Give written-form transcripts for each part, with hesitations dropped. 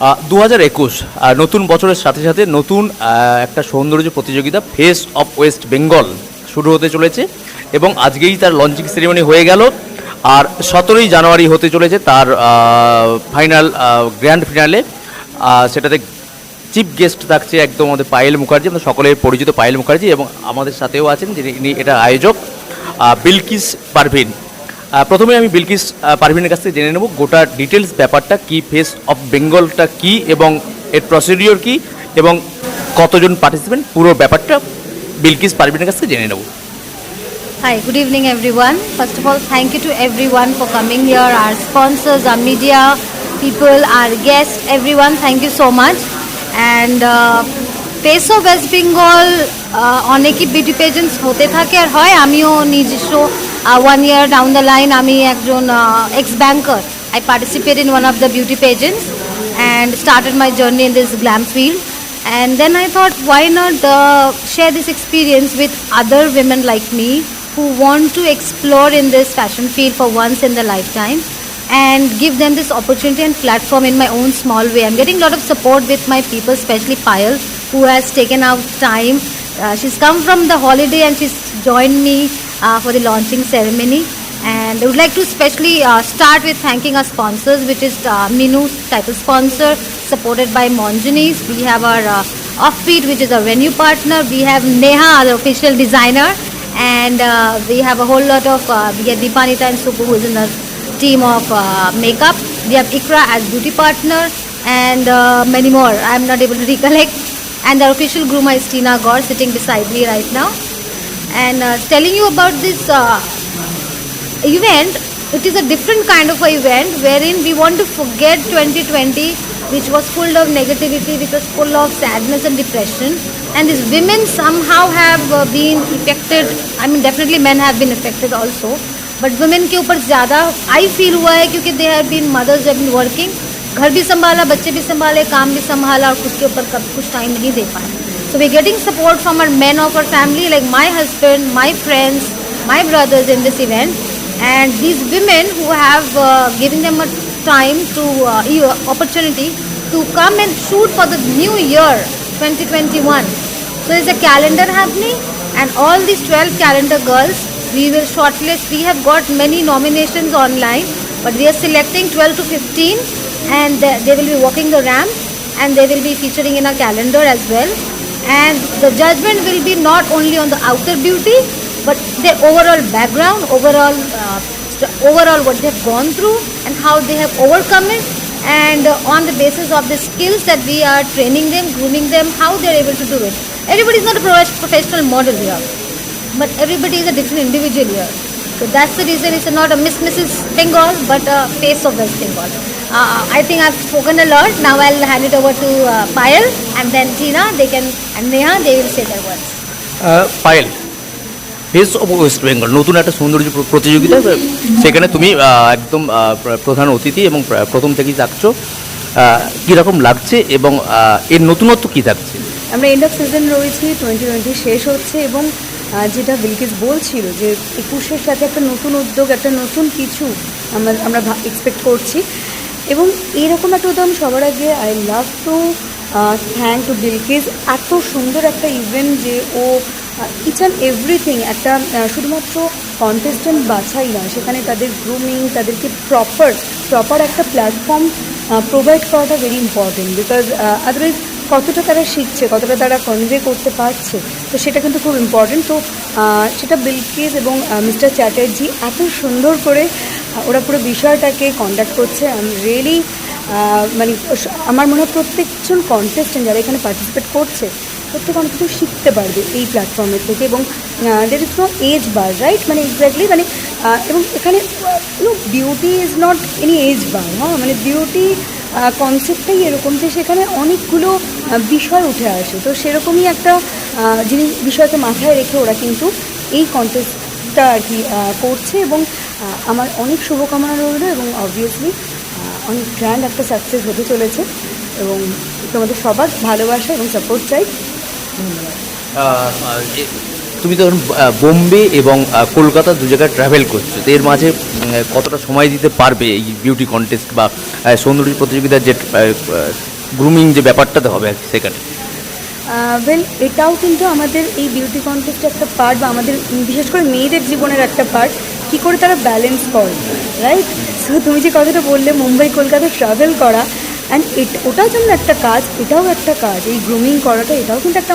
2021 নতুন বছরের সাথে সাথে নতুন একটা সৌন্দর্য প্রতিযোগিতা ফেস অফ ওয়েস্ট বেঙ্গল শুরু হতে চলেছে এবং আজকেই তার লঞ্চিং সেরিমনি হয়ে গেল। আর 17ই জানুয়ারি হতে চলেছে তার ফাইনাল গ্র্যান্ড ফিনালে। সেটাতে চিফ গেস্ট থাকছে একদম আমাদের পায়েল মুখার্জি, আমরা সকলের পরিচিত পায়েল মুখার্জি, এবং আমাদের সাথেও আছেন যিনি এটা আয়োজক বিলকিস পারভিন। প্রথমে আমি বিলকিস পারভিনের কাছ থেকে জেনে নেব গোটা ডিটেলস ব্যাপারটা কি, ফেস অফ বেঙ্গলটা কি এবং এর প্রসিডিওর কি এবং কতজন পার্টিসিপেন্ট, পুরো ব্যাপারটা বিলকিস পারভিনের কাছ থেকে জেনে নেব। Hi, good evening everyone. First of all, thank you to everyone for coming here, our sponsors, our media people, our guests, everyone, thank you so much. And Face of West Bengal অনেকই beauty peasants হতে থাকে আর হয়, আমিও নিজস্ব 1 year down the line আমি একজন ex banker. I participated in one of the beauty pageants and started my journey in this glam field. And then I thought, why not share this experience with other women like me who want to explore in this fashion field for once in their lifetime and give them this opportunity and platform in my own small way. I'm getting a lot of support with my people, especially Payal, who has taken out time. She's come from the holiday and she's joined me for the launching ceremony. And I would like to especially start with thanking our sponsors, which is Minu, title sponsor, supported by Monjanis. We have our Offbeat, which is our venue partner. We have Neha, our official designer. And we have a whole lot of, we have Deepanita and Supu, who is in the team of makeup. We have Ikra as beauty partner and many more. I'm not able to recollect. And the official groomer is Tina Gaur, sitting beside me right now. And telling you about this event, it is a different kind of a event wherein we want to forget 2020, which was full of negativity, which was full of sadness and depression. And these women somehow have been affected. I mean, definitely men have been affected also, but women के ऊपर ज़्यादा I feel हुआ है क्योंकि they have been mothers, have been working, घर भी संभाला, बच्चे भी संभाले, काम भी संभाला और खुद के ऊपर कभी कुछ टाइम नहीं दे पाए. So we're getting support from our men of our family, like my husband, my friends, my brothers in this event, and these women who have given them a time to opportunity to come and shoot for the new year 2021. So there's a calendar happening and all these 12 calendar girls we will shortlist. We have got many nominations online, but we are selecting 12 to 15 and they will be walking the ramp and they will be featuring in our calendar as well. And the judgment will be not only on the outer beauty but their overall background, overall what they have gone through and how they have overcome it. And on the basis of the skills that we are training them, grooming them, how they are able to do it. Everybody is not a professional model here, but everybody is a different individual here. So that's the reason it's not a Mrs. Bengal, but a Face of West Bengal. I think I've spoken a lot. Now I'll hand it over to Payal and then Tina. And Neha, they will say their words. Payel, face of West Bengal নতুন একটা সৌন্দর্য প্রতিযোগিতা, সেখানে তুমি একদম প্রধান অতিথি এবং প্রথম থেকেই থাকছো, কীরকম লাগছে এবং এর নতুনত্ব কী থাকছে? আমরা এন্ড অফ সিজন রয়েছি, 2020 শেষ হচ্ছে এবং যেটা বিলকিস বলছিল যে 21-এর সাথে একটা নতুন উদ্যোগ, একটা নতুন কিছু আমরা এক্সপেক্ট করছি এবং এরকম একটা উদ্যোগ সবার আগে I love to thank two Bilkis. এত সুন্দর একটা ইভেন্ট যে ও ইচ অ্যান্ড এভরিথিং, একটা শুধুমাত্র কন্টেস্টেন্ট বাছাই নয়, সেখানে তাদের গ্রুমিং, তাদেরকে প্রপার একটা প্ল্যাটফর্ম প্রোভাইড করাটা ভেরি ইম্পর্টেন্ট, বিকজ আদারওয়াইজ কতটা তারা শিখছে, কতটা তারা কনভে করতে পারছে, তো সেটা কিন্তু খুব ইম্পর্টেন্ট। তো সেটা বিলকিস এবং মিস্টার চ্যাটার্জি এত সুন্দর করে ওরা পুরো বিষয়টাকে কন্ডাক্ট করছে। আমি রিয়েলি মানে আমার মনে হয় প্রত্যেকজন কন্টেস্টেন্ট যারা এখানে পার্টিসিপেট করছে প্রত্যেক অনেক কিছু শিখতে পারবে এই প্ল্যাটফর্মের থেকে এবং দের is no age bar, right, মানে এক্স্যাক্টলি মানে এবং এখানে beauty is not any age bar, হ্যাঁ, মানে বিউটি কনসেপ্টটাই এরকম যে সেখানে অনেকগুলো বিষয় উঠে আসে। তো সেরকমই একটা বিষয়কে মাথায় রেখে ওরা কিন্তু এই কন্টেস্টটা আর কি করছে এবং আমার অনেক শুভকামনা রইল এবং অবভিয়াসলি অনেক গ্র্যান্ড একটা সাকসেস হতে চলেছে এবং তোমাদের সবার ভালোবাসা এবং সাপোর্ট চাই। ধন্যবাদ। তুমি তো এখন বোম্বে এবং কলকাতা দু জায়গায় ট্রাভেল করছো, তো এর মাঝে কতটা সময় দিতে পারবে এই বিউটি কন্টেস্ট বা সৌন্দর্য প্রতিযোগিতার যে গ্রুমিং যে ব্যাপারটাতে হবে সেখানে? ওয়েল, এটাও কিন্তু আমাদের এই বিউটি কন্টেস্টের একটা পার্ট, বা আমাদের বিশেষ করে মেয়েদের জীবনের একটা পার্ট, কী করে তারা ব্যালেন্স করে, রাইট? সো তুমি যে কথাটা বললে মুম্বাই কলকাতা ট্রাভেল করা, অ্যান্ড ওটাও যেমন একটা কাজ, এটাও একটা কাজ, এই গ্রুমিং করাটা এটাও কিন্তু একটা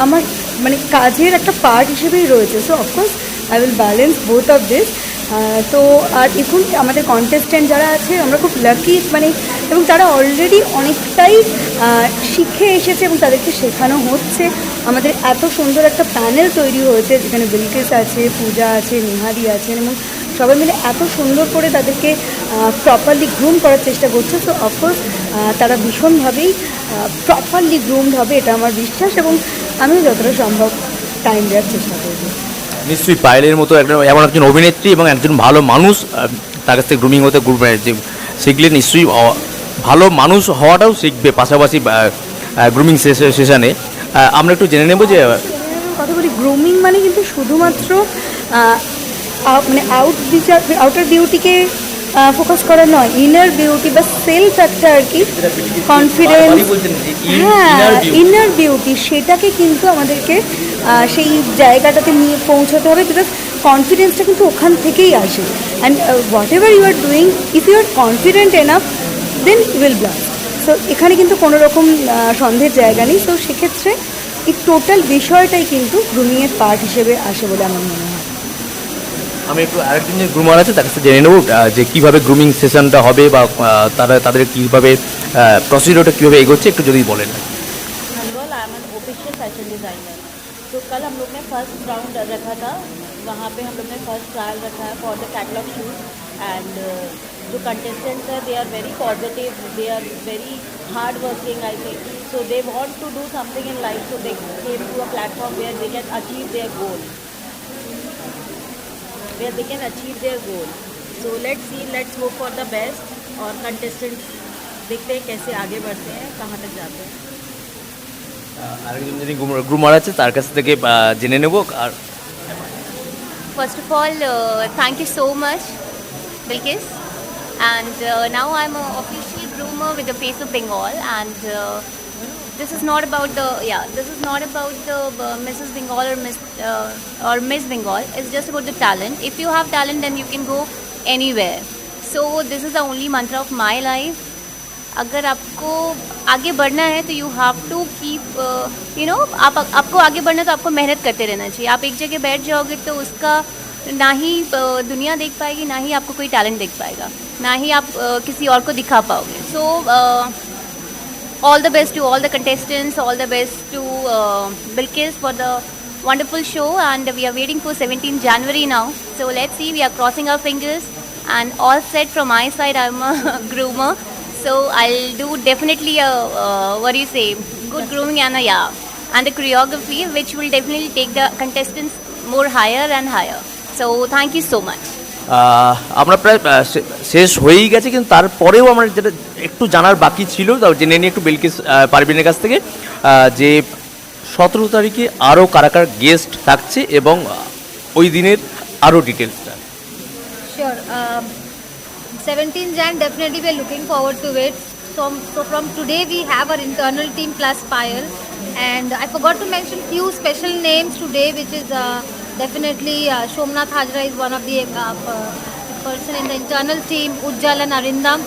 আমার মানে কাজের একটা পার্ট হিসেবেই রয়েছে। So of course I will balance both of this. তো আর এখন আমাদের কন্টেস্ট্যান্ট যারা আছে আমরা খুব লাকি, মানে এবং তারা অলরেডি অনেকটাই শিখে এসেছে এবং তাদেরকে শেখানো হচ্ছে। আমাদের এত সুন্দর একটা প্যানেল তৈরি হয়েছে যেখানে বিলকিস আছে, পূজা আছে, নিহারি আছেন, এবং সবাই মিলে এত সুন্দর করে তাদেরকে প্রপারলি গ্রুম করার চেষ্টা করছে। সো অফকোর্স তারা ভীষণভাবেই প্রপারলি গ্রুমড হবে, এটা আমার বিশ্বাস, এবং আমিও যতটা সম্ভব টাইম দেওয়ার চেষ্টা করব। নিশ্চয়ই পায়েলের মতো এমন একজন অভিনেত্রী এবং একজন ভালো মানুষ, তার কাছ থেকে গ্রুমিং হতে যে শিখলে নিশ্চয়ই ভালো মানুষ হওয়াটাও শিখবে পাশাপাশি গ্রুমিং সেশনে। আমরা একটু জেনে নেব যে কথা বলি, গ্রুমিং মানে কিন্তু শুধুমাত্র মানে আউটার বিউটিকে ফোকাস করা নয়, ইনার বিউটি বা সেলফ একটা আর কি কনফিডেন্স, হ্যাঁ ইনার বিউটি, সেটাকে কিন্তু আমাদেরকে সেই জায়গাটাতে নিয়ে পৌঁছাতে হবে, বিকজ কনফিডেন্সটা কিন্তু ওখান থেকেই আসে। And whatever you are doing, if you are confident enough then you will blast. So এখানে কিন্তু কোনো রকম সন্দেহের জায়গা নেই। সো সেক্ষেত্রে এই টোটাল বিষয়টাই কিন্তু গ্রুমিংয়ের পার্ট হিসেবে আসে বলে আমার মনে হয়। আমি একটু আরেকজন যে গ্রুমার আছে তার কাছে জেনে নেব যে কীভাবে গ্রুমিং সেশনটা হবে বা তাদের কীভাবে প্রসিডিওরটা কীভাবে এগোচ্ছে একটু যদি বলেন। हनवल I am an official fashion designer. तो कल हम लोग ने फर्स्ट राउंड रखा था, वहाँ पे हम लोग ने फर्स्ट ट्रायल रखा है for the catalogue shoot. And जो कंटेस्टेंट्स हैं they are very positive, they are very hard working I think, so they want to do something in life, so they came to a platform where they can achieve their goal, where they can achieve their goal. So let's see, let's hope for the best, और contestants देखते हैं कैसे आगे बढ़ते हैं, कहाँ तक जाते हैं। আরেকজন যিনি গ্রুমার আছে তার কাছ থেকে জেনে নেব। আর First of all, thank you so much, Bilkis. And now I'm an official groomer with the Face of Bengal. And this is not about the Mrs. Bengal or Miss Bengal. It's just about the talent. If you have talent, then you can go anywhere. So this is the only mantra of my life. अगर आपको आगे बढ़ना है तो you have to keep आपको आगे बढ़ना है तो आपको मेहनत करते रहना चाहिए। आप एक जगह बैठ जाओगे तो उसका ना ही दुनिया देख पाएगी, ना ही आपको कोई टैलेंट देख पाएगा, ना ही आप किसी और को दिखा पाओगे। सो all the best to all the contestants, all the best to Bilkis for the wonderful show, and we are waiting for 17th January now. So let's see, we are crossing our fingers, and all set from my side. I'm a groomer, so I'll do definitely a good grooming and and the choreography, which will definitely take the contestants more higher and higher. So thank you so much. আমরা প্রায় শেষ হয়েই গেছে, কিন্তু তারপরেও আমার যেটা একটু জানার বাকি ছিল তাও জেনে নিই একটু বিলকিস পারভিনের কাছ থেকে, যে 17 তারিখে আরও কারা কারা গেস্ট থাকছে এবং ওই দিনের আরও ডিটেলসটা। Sure. 17th Jan, definitely we are looking forward to it. So from today we have our internal team plus Payal, and I forgot to mention few special names today, which is definitely Shomnath Hajra is one of the person in the internal team, Ujjal and Arindam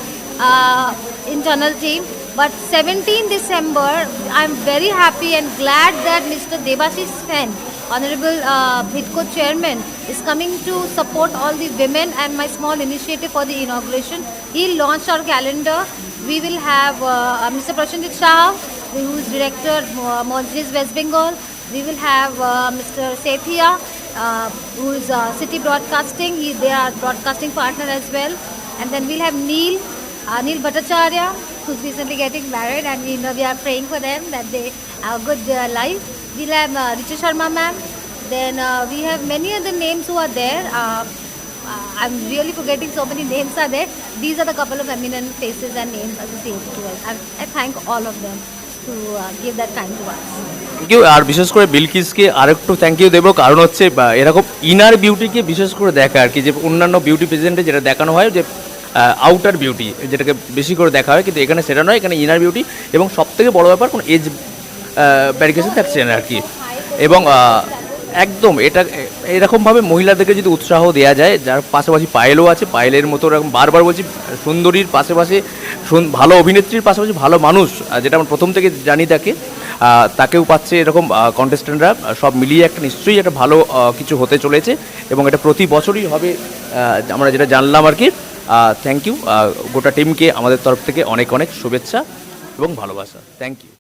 internal team. But 17 December, I'm very happy and glad that Mr. Debashish Sen, Honorable HIDCO Chairman, is coming to support all the women and my small initiative for the inauguration. He launched our calendar. We will have Mr. Prashanjit Shah, who is Director, Monjis West Bengal. We will have Mr. Sethia, who is City Broadcasting. They are broadcasting partner as well. And then we'll have Neil Bhattacharya, who's recently getting married, and we are praying for them that they have a good life. We'll have Richa Sharma ma'am. Then we have many other names who are there. I'm really forgetting so many names are there. These are the couple of eminent faces and names associated to us. I thank all of them. to give that time to us. Thank you. আর বিশেষ করে বিলকিসকে আরেকটু thank you দেবো, কারণ হচ্ছে এরকম inner বিউটিকে বিশেষ করে দেখা আর কি, যে অন্যান্য বিউটি প্রেজেন্টে যেটা দেখানো হয় যে আউটার বিউটি যেটাকে বেশি করে দেখা হয়, কিন্তু এখানে সেটা নয়, এখানে ইনার বিউটি। এবং সবথেকে বড় ব্যাপার কোনো এজ ব্যারিকেশন থাকছে না আর কি। এবং একদম এটা এরকমভাবে মহিলাদেরকে যদি উৎসাহ দেওয়া যায়, যার পাশাপাশি পায়েলও আছে, পায়েলের মতো এরকম বারবার বলছি সুন্দরীর পাশাপাশি ভালো অভিনেত্রীর পাশাপাশি ভালো মানুষ, যেটা আমরা প্রথম থেকে জানি তাকে, তাকেও পাচ্ছে এরকম কন্টেস্ট্যান্টরা, সব মিলিয়ে একটা নিশ্চয়ই একটা ভালো কিছু হতে চলেছে এবং এটা প্রতি বছরই হবে, আমরা যেটা জানলাম আর কি। থ্যাংক ইউ গোটা টিমকে আমাদের তরফ থেকে অনেক অনেক শুভেচ্ছা এবং ভালোবাসা। Thank you.